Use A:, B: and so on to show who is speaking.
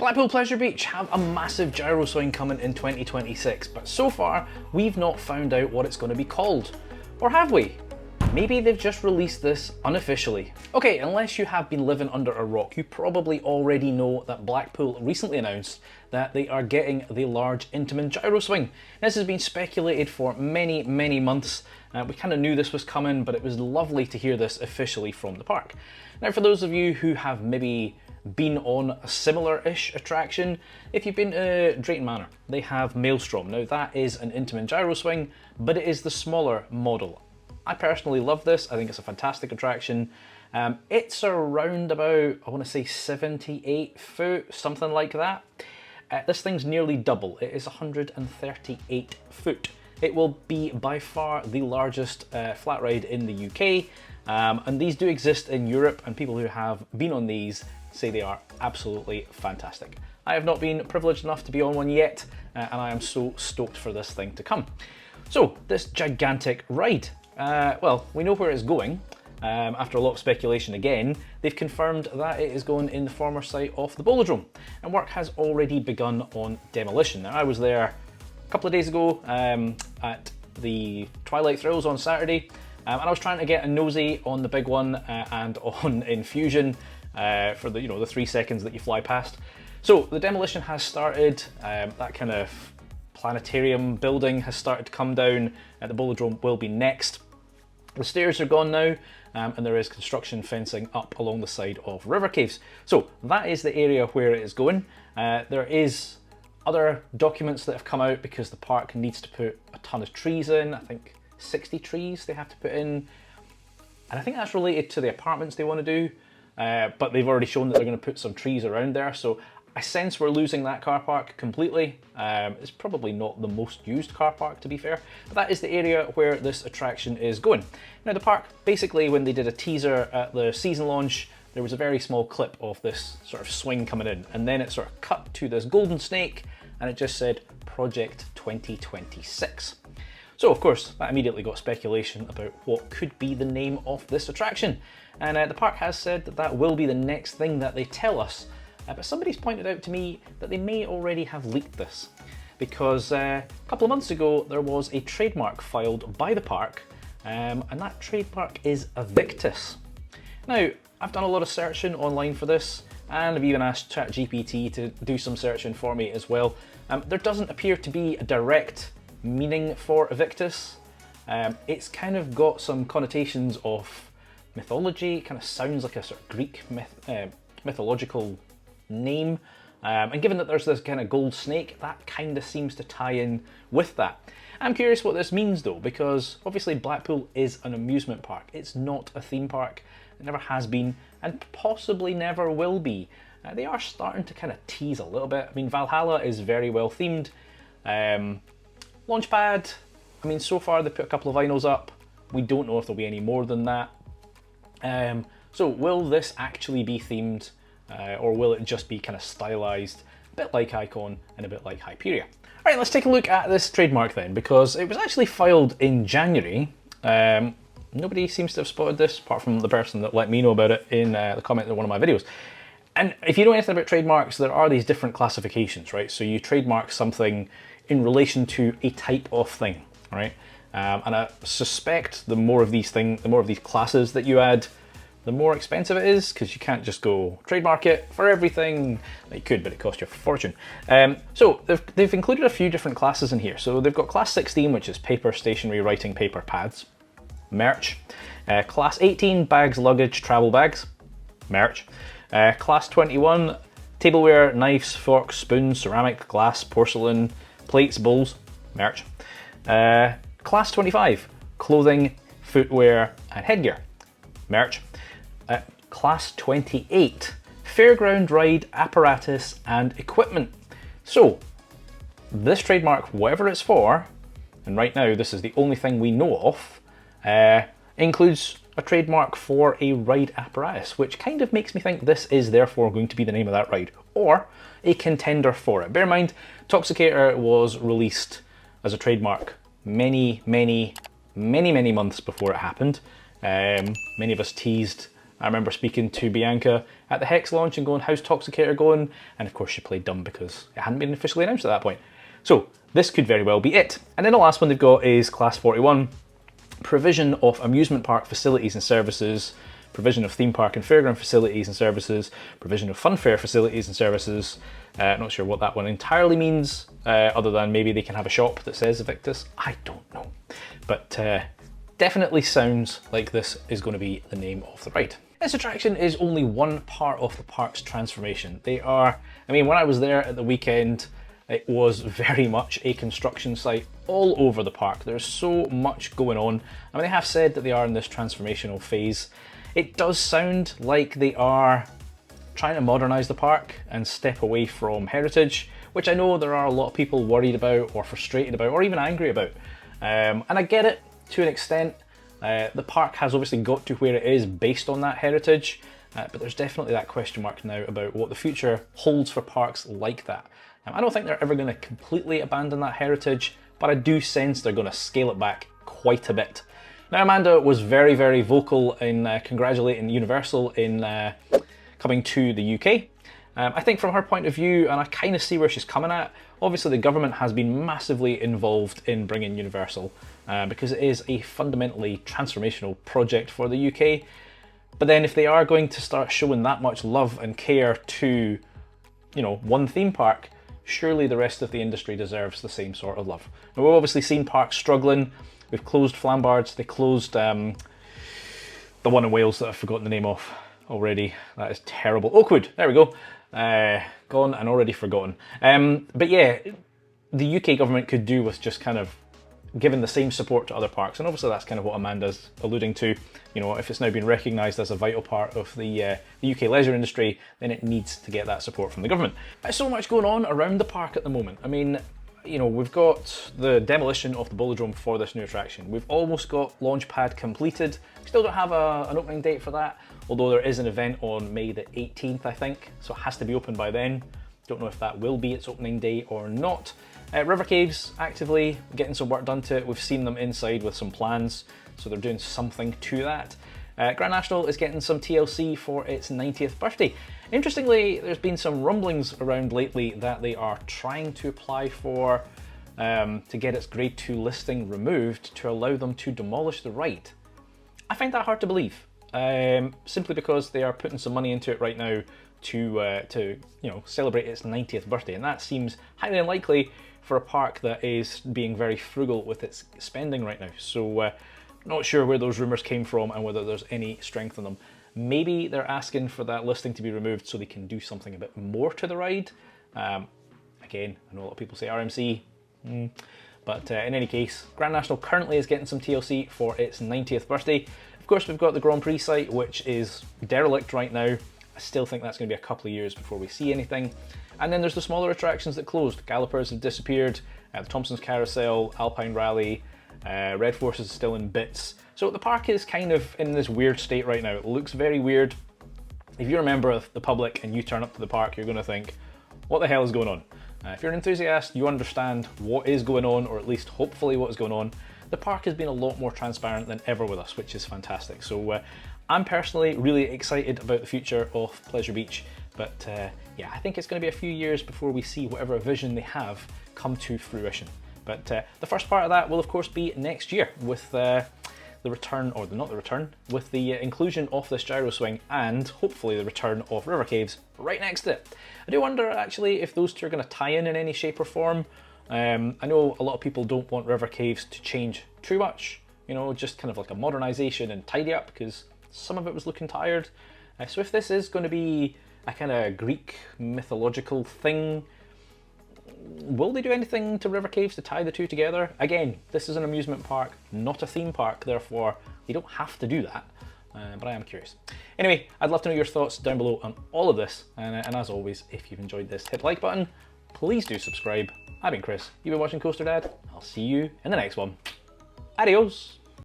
A: Blackpool Pleasure Beach have a massive gyro swing coming in 2026, but so far we've not found out what it's going to be called. Or have we? Maybe they've just released this unofficially. Okay, unless you have been living under a rock, you probably already know that Blackpool recently announced that they are getting the large Intamin Gyro Swing. This has been speculated for many months. We kind of knew this was coming, but it was lovely to hear this officially from the park. Now, for those of you who have maybe been on a similar-ish attraction, if you've been to Drayton Manor, they have Maelstrom. Now, that is an Intamin Gyro Swing, but it is the smaller model. I personally love this. I think it's a fantastic attraction. It's around about, I want to say 78 foot, something like that. This thing's nearly double. It is 138 foot. It will be by far the largest flat ride in the UK. And these do exist in Europe, and people who have been on these say they are absolutely fantastic. I have not been privileged enough to be on one yet, and I am so stoked for this thing to come. So, this gigantic ride. Well, we know where it's going. After a lot of speculation again, they've confirmed that it is going in the former site of the Bolodrome, and work has already begun on demolition. Now, I was there a couple of days ago at the Twilight Thrills on Saturday, and I was trying to get a nosy on the big one and on Infusion for the the 3 seconds that you fly past. So the demolition has started. That kind of planetarium building has started to come down. The Bolodrome will be next. The stairs are gone now, and there is construction fencing up along the side of river caves. So that is the area where it is going. There is other documents that have come out because the park needs to put a ton of trees in. I think 60 trees they have to put in, and I think that's related to the apartments they want to do, but they've already shown that they're going to put some trees around there, so I sense we're losing that car park completely. It's probably not the most used car park, to be fair, but that is the area where this attraction is going. Now, the park, basically, when they did a teaser at the season launch, there was a very small clip of this sort of swing coming in, and then it sort of cut to this golden snake, and it just said Project 2026. So, of course, that immediately got speculation about what could be the name of this attraction, and the park has said that that will be the next thing that they tell us. But somebody's pointed out to me that they may already have leaked this, because a couple of months ago there was a trademark filed by the park, and that trademark is Aviktas. Now, I've done a lot of searching online for this, and I've even asked ChatGPT to do some searching for me as well. There doesn't appear to be a direct meaning for Aviktas. It's kind of got some connotations of mythology. It kind of sounds like a sort of Greek mythological name, and given that there's this kind of gold snake, that kind of seems to tie in with that. I'm curious what this means though, because obviously Blackpool is an amusement park. It's not a theme park. It never has been, and possibly never will be. They are starting to kind of tease a little bit. I mean, Valhalla is very well themed. Launchpad, I mean, so far they put a couple of vinyls up. We don't know if there'll be any more than that. So will this actually be themed? Or will it just be kind of stylized, a bit like Icon and a bit like Hyperia? All right, let's take a look at this trademark then, because it was actually filed in January. Nobody seems to have spotted this, apart from the person that let me know about it in the comment in one of my videos. And if you know anything about trademarks, there are these different classifications, right? So you trademark something in relation to a type of thing, right? And I suspect the more of these classes that you add, the more expensive it is, because you can't just go trademark it for everything. You could, but it costs you a fortune. So they've included a few different classes in here. So they've got class 16, which is paper, stationery, writing paper, pads, merch. Class 18, bags, luggage, travel bags, merch. Class 21, tableware, knives, forks, spoons, ceramic, glass, porcelain, plates, bowls, merch. Class 25, clothing, footwear, and headgear, merch. Class 28, fairground ride apparatus and equipment. So this trademark, whatever it's for, and right now this is the only thing we know of, includes a trademark for a ride apparatus, which kind of makes me think this is therefore going to be the name of that ride, or a contender for it. Bear in mind, Toxicator was released as a trademark many months before it happened. Many of us teased I remember speaking to Bianca at the Hex launch and going, how's Toxicator going? And of course she played dumb because it hadn't been officially announced at that point. So this could very well be it. And then the last one they've got is Class 41, provision of amusement park facilities and services, provision of theme park and fairground facilities and services, provision of fun fair facilities and services. Not sure what that one entirely means, other than maybe they can have a shop that says Aviktas. I don't know. But definitely sounds like this is going to be the name of the ride. This attraction is only one part of the park's transformation. They are, I mean, when I was there at the weekend, it was very much a construction site all over the park. There's so much going on. I mean, they have said that they are in this transformational phase. It does sound like they are trying to modernise the park and step away from heritage, which I know there are a lot of people worried about or frustrated about or even angry about. And I get it to an extent. The park has obviously got to where it is based on that heritage, but there's definitely that question mark now about what the future holds for parks like that. I don't think they're ever going to completely abandon that heritage, but I do sense they're going to scale it back quite a bit. Now, Amanda was very, very vocal in congratulating Universal in coming to the UK. I think from her point of view, and I kind of see where she's coming at, obviously the government has been massively involved in bringing Universal because it is a fundamentally transformational project for the UK. But then if they are going to start showing that much love and care to, you know, one theme park, surely the rest of the industry deserves the same sort of love. Now, we've obviously seen parks struggling. We've closed Flambards, they closed the one in Wales that I've forgotten the name of already. That is terrible. Oakwood, there we go. Gone and already forgotten. But yeah, the UK government could do with just kind of giving the same support to other parks, and obviously that's kind of what Amanda's alluding to. You know, if it's now been recognised as a vital part of the UK leisure industry, then it needs to get that support from the government. There's so much going on around the park at the moment. I mean, you know, we've got the demolition of the Bolodrome for this new attraction. We've almost got Launchpad completed. We still don't have an opening date for that, although there is an event on May the 18th, I think, so it has to be open by then. Don't know if that will be its opening day or not. River Caves, actively getting some work done to it. We've seen them inside with some plans, so they're doing something to that. Grand National is getting some TLC for its 90th birthday. Interestingly, there's been some rumblings around lately that they are trying to apply for, to get its Grade 2 listing removed to allow them to demolish the ride. I find that hard to believe, simply because they are putting some money into it right now to you know, celebrate its 90th birthday, and that seems highly unlikely for a park that is being very frugal with its spending right now. So not sure where those rumours came from and whether there's any strength in them. Maybe they're asking for that listing to be removed so they can do something a bit more to the ride. Again, I know a lot of people say RMC, but in any case, Grand National currently is getting some TLC for its 90th birthday. Of course, we've got the Grand Prix site, which is derelict right now. I still think that's going to be a couple of years before we see anything. And then there's the smaller attractions that closed. Gallopers have disappeared, the Thompson's Carousel, Alpine Rally, Red Force is still in bits. So the park is kind of in this weird state right now. It looks very weird. If you're a member of the public and you turn up to the park, you're going to think, what the hell is going on? If you're an enthusiast, you understand what is going on, or at least hopefully what is going on. The park has been a lot more transparent than ever with us, which is fantastic. So I'm personally really excited about the future of Pleasure Beach, but yeah, I think it's going to be a few years before we see whatever vision they have come to fruition. But the first part of that will of course be next year with the return, or not the return, with the inclusion of this gyro swing and hopefully the return of River Caves right next to it. I do wonder actually if those two are going to tie in any shape or form. I know a lot of people don't want River Caves to change too much, you know, just kind of like a modernisation and tidy up, because some of it was looking tired. So if this is going to be a kind of Greek mythological thing, will they do anything to River Caves to tie the two together? Again, this is an amusement park, not a theme park, therefore you don't have to do that, but I am curious. Anyway, I'd love to know your thoughts down below on all of this, and as always, if you've enjoyed this, hit the like button, please do subscribe. I've been Chris, you've been watching Coaster Dad, I'll see you in the next one. Adios!